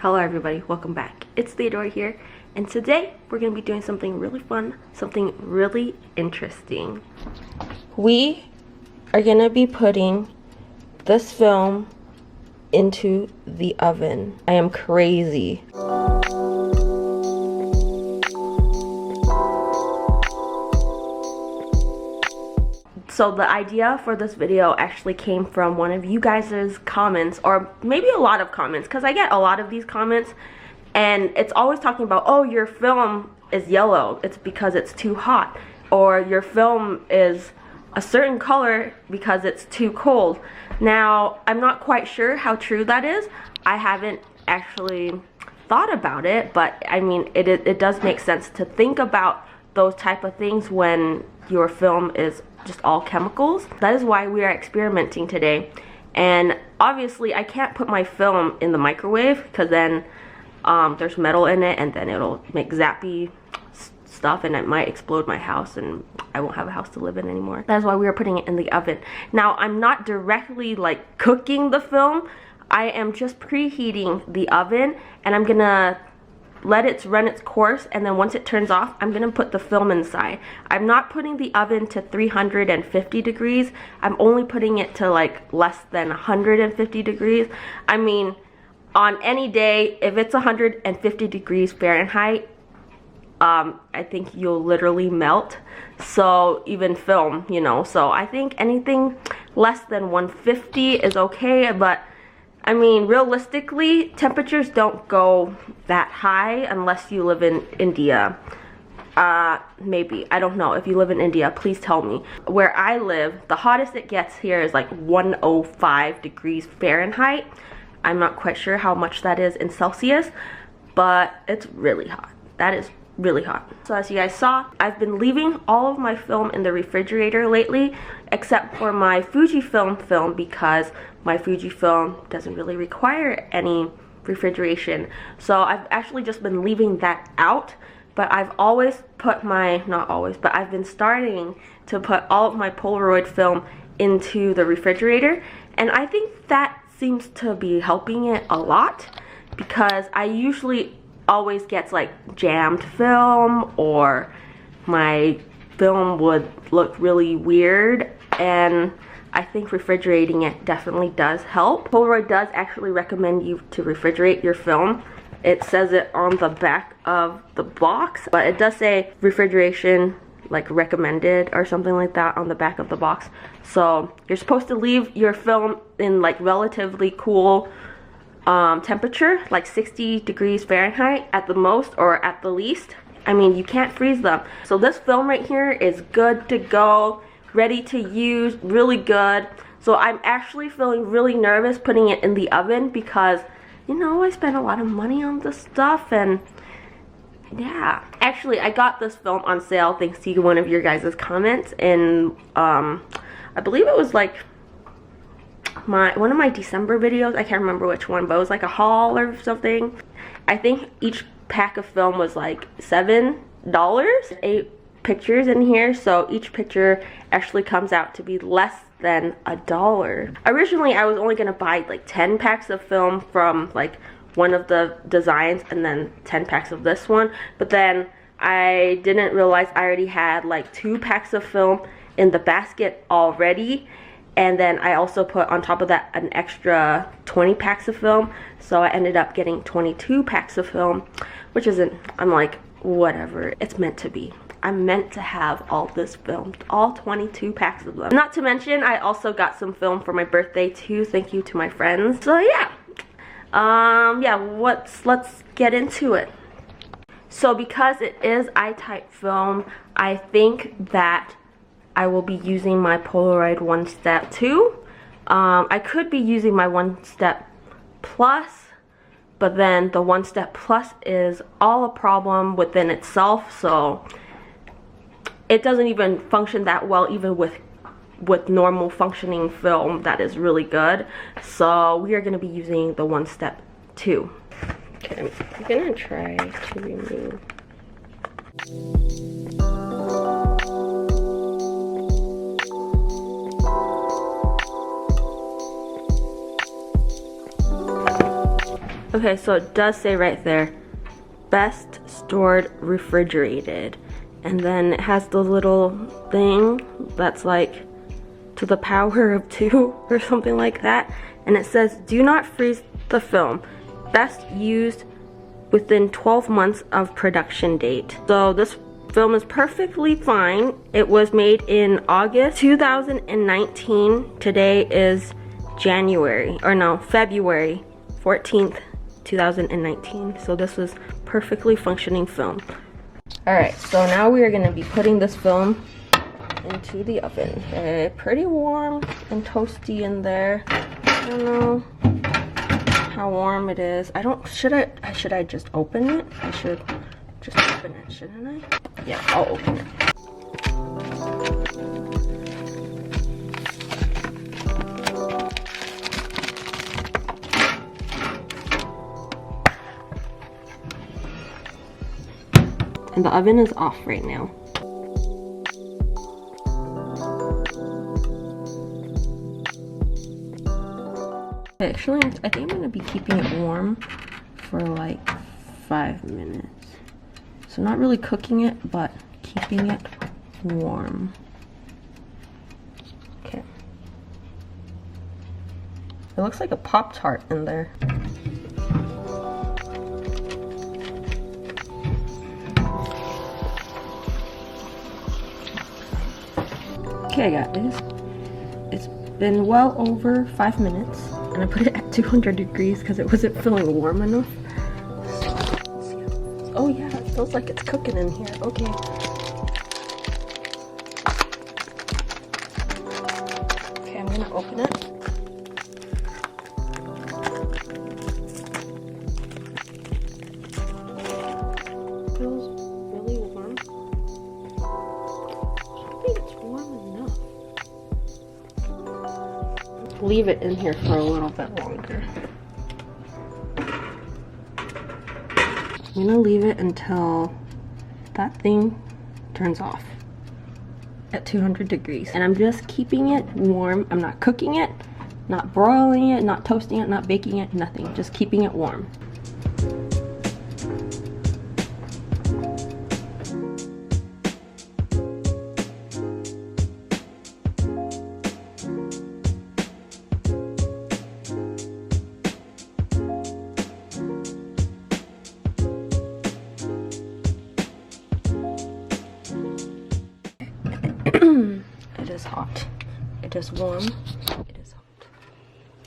Hello everybody, welcome back. itsTeodore here, and today we're going to be doing something really fun, something really interesting. We are going to be putting this film into the oven. I am crazy. So the idea for this video actually came from one of you guys' comments, or maybe a lot of comments, because I get a lot of these comments and it's always talking about, oh, your film is yellow, it's because it's too hot, or your film is a certain color because it's too cold. Now, I'm not quite sure how true that is. I haven't actually thought about it, but I mean, it does make sense to think about those type of things when your film is just all chemicals. That is why we are experimenting today. And obviously I can't put my film in the microwave because then there's metal in it and then it'll make zappy stuff and it might explode my house and I won't have a house to live in anymore. That is why we are putting it in the oven. Now, I'm not directly like cooking the film. I am just preheating the oven and I'm gonna let it run its course, and then once it turns off, I'm gonna put the film inside. I'm not putting the oven to 350 degrees. I'm only putting it to like less than 150 degrees. I mean, on any day, if it's 150 degrees Fahrenheit, I think you'll literally melt. So even film, you know, so I think anything less than 150 is okay, but I mean, realistically, temperatures don't go that high unless you live in India. Maybe. I don't know. If you live in India, please tell me. Where I live, the hottest it gets here is like 105 degrees Fahrenheit. I'm not quite sure how much that is in Celsius, but it's really hot. That is really hot. So as you guys saw, I've been leaving all of my film in the refrigerator lately, except for my Fujifilm film, because my Fujifilm doesn't really require any refrigeration. So I've actually just been leaving that out, but I've always put my, not always, but I've been starting to put all of my Polaroid film into the refrigerator, and I think that seems to be helping it a lot, because I usually always gets like jammed film, or my film would look really weird, and I think refrigerating it definitely does help. Polaroid does actually recommend you to refrigerate your film. It says it on the back of the box, but it does say refrigeration like recommended or something like that on the back of the box. So you're supposed to leave your film in like relatively cool temperature, like 60 degrees Fahrenheit at the most or at the least. I mean, you can't freeze them. So this film right here is good to go, ready to use, really good. So I'm actually feeling really nervous putting it in the oven because, you know, I spent a lot of money on this stuff, and yeah. Actually, I got this film on sale thanks to one of your guys' comments, and I believe it was like one of my December videos. I can't remember which one, but it was like a haul or something. I think each pack of film was like $7. 8 pictures in here, so each picture actually comes out to be less than $1. Originally, I was only gonna buy like 10 packs of film from like one of the designs and then 10 packs of this one, but then I didn't realize I already had like 2 packs of film in the basket already. And then I also put on top of that an extra 20 packs of film. So I ended up getting 22 packs of film, which isn't, I'm like, whatever, it's meant to be. I'm meant to have all this film, all 22 packs of them. Not to mention, I also got some film for my birthday too. Thank you to my friends. So yeah, let's get into it. So because it is iType film, I think that I will be using my Polaroid OneStep 2. I could be using my OneStep Plus, but then the OneStep Plus is all a problem within itself, so it doesn't even function that well even with normal functioning film that is really good. So we are going to be using the OneStep 2. Okay, I'm going to try to remove. Okay, so it does say right there, best stored refrigerated. And then it has the little thing that's like to the power of 2 or something like that. And it says, do not freeze the film. Best used within 12 months of production date. So this film is perfectly fine. It was made in August 2019. Today is February 14th, 2019. So this was perfectly functioning film. Alright, so now we are going to be putting this film into the oven. Okay, pretty warm and toasty in there. I don't know how warm it is. Should I just open it? I should just open it, shouldn't I? Yeah, I'll open it. And the oven is off right now. Actually, I think I'm going to be keeping it warm for like 5 minutes. So not really cooking it, but keeping it warm. Okay. It looks like a Pop-Tart in there. Okay guys, it's been well over 5 minutes, and I put it at 200 degrees because it wasn't feeling warm enough. Oh yeah, it feels like it's cooking in here. Okay. Okay, I'm gonna open it. Feels really warm. I think it's warm enough. Leave it in here for a little bit longer. I'm gonna leave it until that thing turns off at 200 degrees. And I'm just keeping it warm. I'm not cooking it, not broiling it, not toasting it, not baking it, nothing. Just keeping it warm. It is hot. It is warm. It is hot.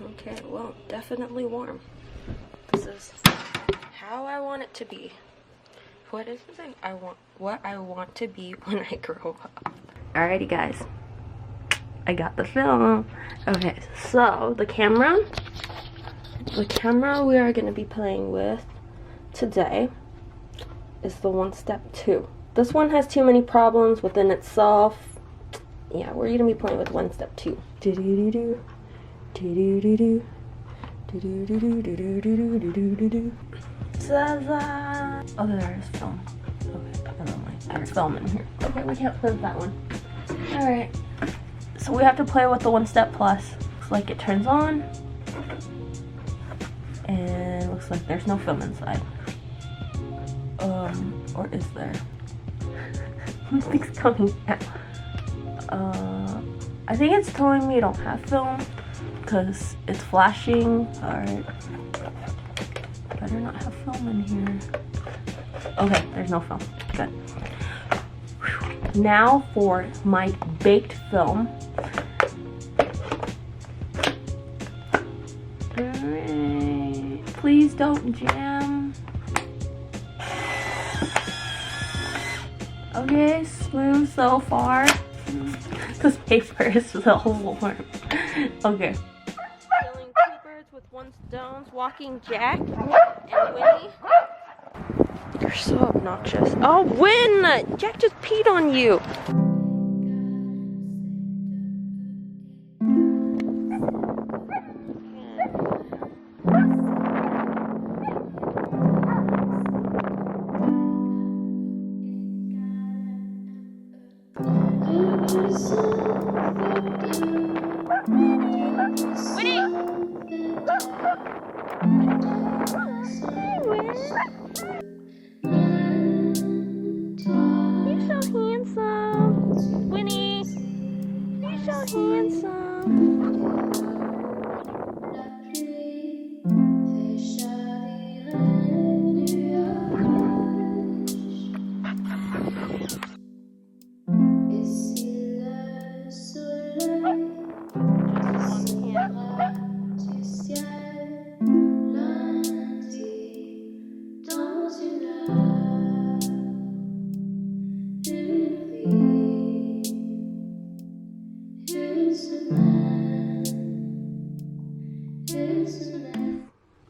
Okay, well, definitely warm. This is how I want it to be. What is it? What I want to be when I grow up. Alrighty guys. I got the film. Okay, so the camera we are gonna be playing with today is the OneStep 2. This one has too many problems within itself. Yeah, we're gonna be playing with OneStep 2. Oh, there's film. Okay, never mind. There's film in here. Okay, we can't play with that one. Alright. So we have to play with the OneStep Plus. Looks like it turns on. And looks like there's no film inside. Or is there? Nothing's coming out. I think it's telling me I don't have film because it's flashing. Alright. Better not have film in here. Okay, there's no film. Good. Whew. Now for my baked film. Alright. Please don't jam. Okay, smooth so far. This paper is so warm. Okay. Killing 2 birds with 1 stone, walking Jack and Winnie. You're so obnoxious. Oh, Win! Jack just peed on you. Winnie!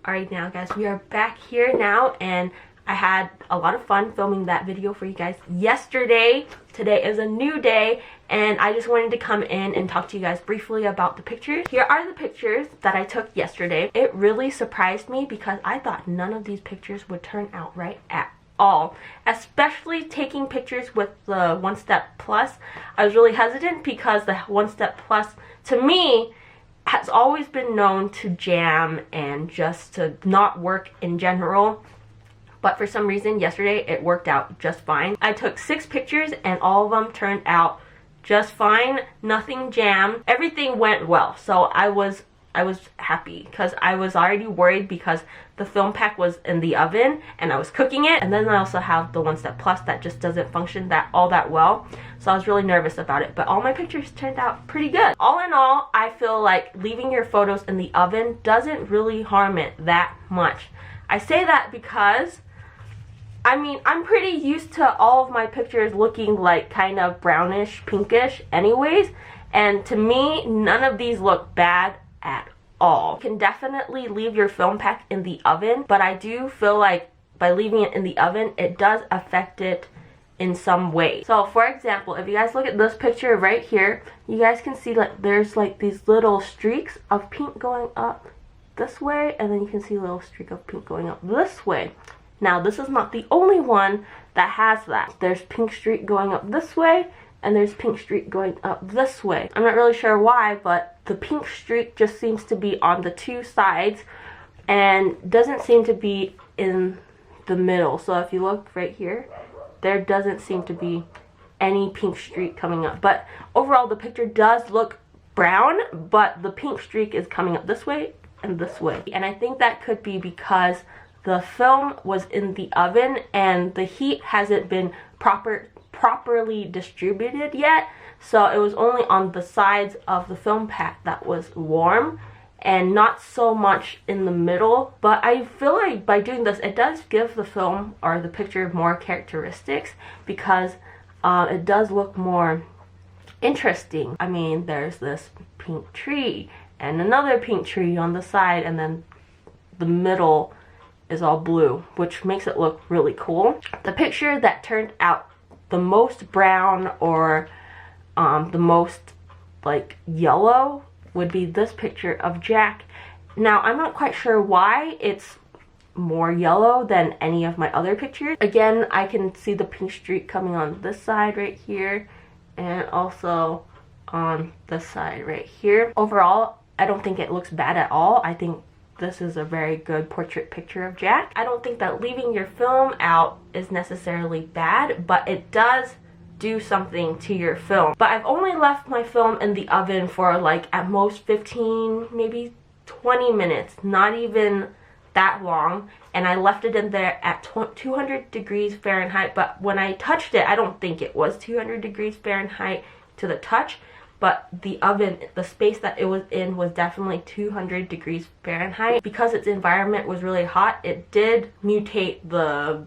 Alright now guys, we are back here now, and I had a lot of fun filming that video for you guys yesterday. Today is a new day, and I just wanted to come in and talk to you guys briefly about the pictures. Here are the pictures that I took yesterday. It really surprised me because I thought none of these pictures would turn out right at all. Especially taking pictures with the OneStep Plus. I was really hesitant because the OneStep Plus, to me, has always been known to jam and just to not work in general. But for some reason yesterday it worked out just fine. I took 6 pictures and all of them turned out just fine. Nothing jammed. Everything went well. So I was happy because I was already worried because the film pack was in the oven and I was cooking it, and then I also have the OneStep Plus that just doesn't function all that well, so I was really nervous about it. But all my pictures turned out pretty good. All in all, I feel like leaving your photos in the oven doesn't really harm it that much. I say that because I mean, I'm pretty used to all of my pictures looking like kind of brownish, pinkish anyways, and to me none of these look bad at all. You can definitely leave your film pack in the oven, but I do feel like by leaving it in the oven, it does affect it in some way. So for example, if you guys look at this picture right here, you guys can see like there's like these little streaks of pink going up this way, and then you can see a little streak of pink going up this way. Now this is not the only one that has that. There's pink streak going up this way, and there's pink streak going up this way. I'm not really sure why, but the pink streak just seems to be on the 2 sides and doesn't seem to be in the middle. So if you look right here, there doesn't seem to be any pink streak coming up. But overall the picture does look brown, but the pink streak is coming up this way and this way. And I think that could be because the film was in the oven and the heat hasn't been properly distributed yet, so it was only on the sides of the film pack that was warm and not so much in the middle. But I feel like by doing this, it does give the film or the picture more characteristics because it does look more interesting. I mean, there's this pink tree and another pink tree on the side, and then the middle is all blue, which makes it look really cool. The picture that turned out the most brown or the most like yellow would be this picture of Jack. Now I'm not quite sure why it's more yellow than any of my other pictures. Again, I can see the pink streak coming on this side right here and also on this side right here. Overall, I don't think it looks bad at all. I think this is a very good portrait picture of Jack. I don't think that leaving your film out is necessarily bad, but it does do something to your film. But I've only left my film in the oven for like at most 15, maybe 20 minutes, not even that long, and I left it in there at 200 degrees Fahrenheit. But when I touched it, I don't think it was 200 degrees Fahrenheit to the touch, but the oven, the space that it was in was definitely 200 degrees Fahrenheit. Because its environment was really hot, it did mutate the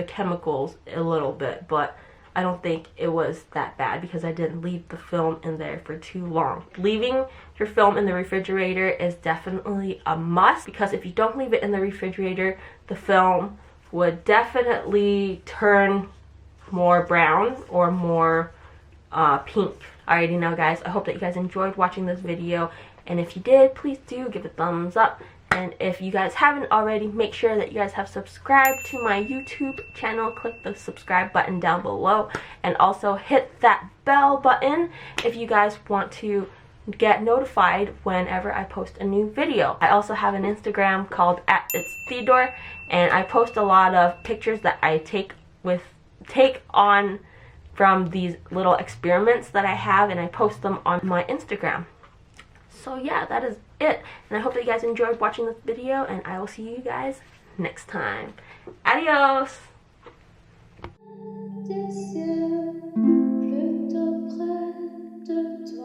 chemicals a little bit, but I don't think it was that bad because I didn't leave the film in there for too long. Leaving your film in the refrigerator is definitely a must, because if you don't leave it in the refrigerator, the film would definitely turn more brown or more pink. Alrighty now guys, I hope that you guys enjoyed watching this video, and if you did, please do give it a thumbs up. And if you guys haven't already, make sure that you guys have subscribed to my YouTube channel. Click the subscribe button down below, and also hit that bell button if you guys want to get notified whenever I post a new video. I also have an Instagram called itsTeodore, and I post a lot of pictures that I take on from these little experiments that I have, and I post them on my Instagram. So yeah, that is it. And I hope that you guys enjoyed watching this video, and I will see you guys next time. Adios! Des yeux, je t'auprès de toi.